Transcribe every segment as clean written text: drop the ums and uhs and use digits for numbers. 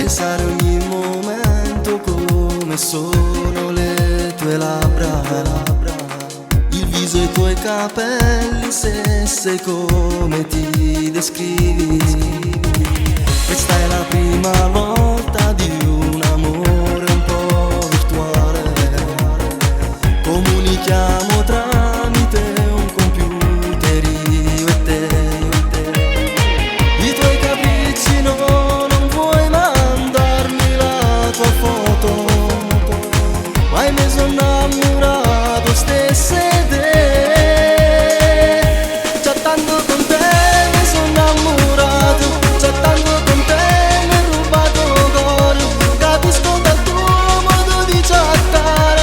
pensare ogni momento come sono le tue labbra, il viso e i tuoi capelli, se sei come ti descrivi. Questa è la prima volta di un amore un po' virtuale, comunichiamo tramite un computer io e te. I tuoi capricci non vuoi mandarmi la tua foto, ma mi sono innamorato stesso te. Chattando con te mi sono innamorato, chattando con te mi hai rubato cuore. Capisco dal tuo modo di chattare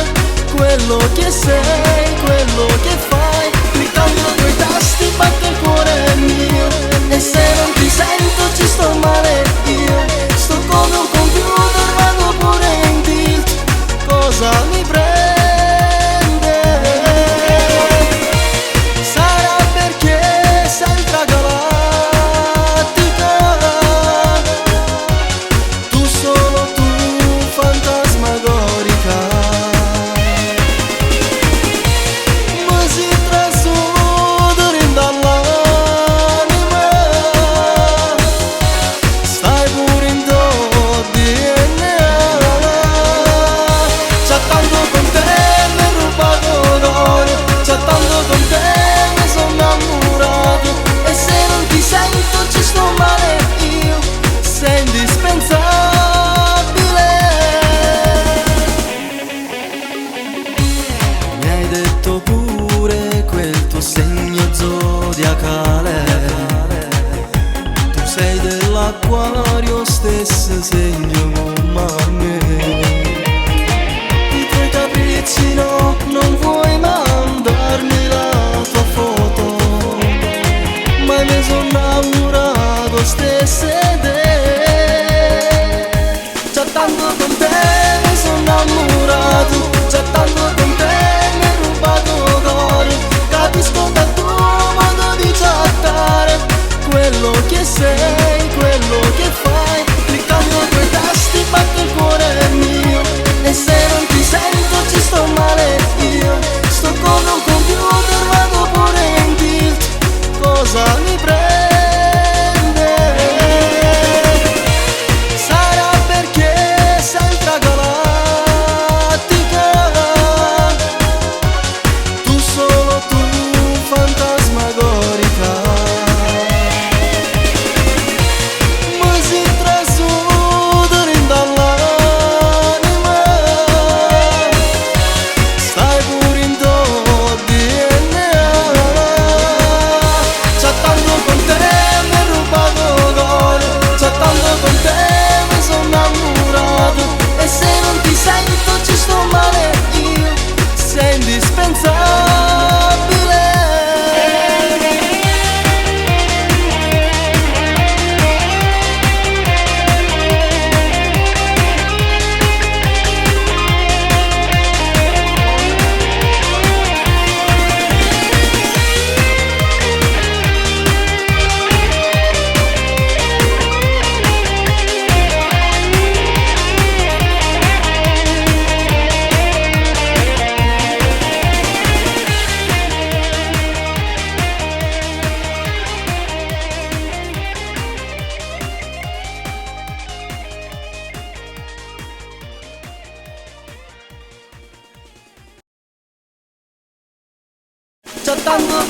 quello che sei, quello che fai. Cliccando quei tasti batte il cuore mio, e se non ti sento ci sto male io. Sto come un computer, vado pure in tilt. Cosa mi prende? Sarà perché sei tragalattica, tu solo tu, fantasmagorica. Ma si trasudere dall'anima, stai pure in tuo DNA. Chattando con te mi hai rubato cuore, chattando con te mi sono innamorato, e se non ti sento ci sto male io. Sei indispensabile. Mi hai detto pure quel tuo segno zodiacale, tu sei dell'Acquario, stesso segno come me. I tuoi capricci non vuoi mandarmi la tua foto, ma mi sono innamorato stesso te. Chattando con te mi sono innamorato, chattando con te mi hai rubato cuore. Capisco dal tuo modo di chattare quello che sei, quello che fai. Cliccando quei tasti batte il cuore mio, e se non ti sento ci sto male io. Sto come un computer, vado pure in tilt. Cosa mi prende? Sarà perché sei tragalattica, tu solo tu, fantasmagorica. Ma si trasudere dall'anima, stai pure in tuo DNA. Chattando con te mi hai rubato cuore, chattando con te mi sono innamorato, e se non ti sento ci sto male io. Sei indispensabile. Chattando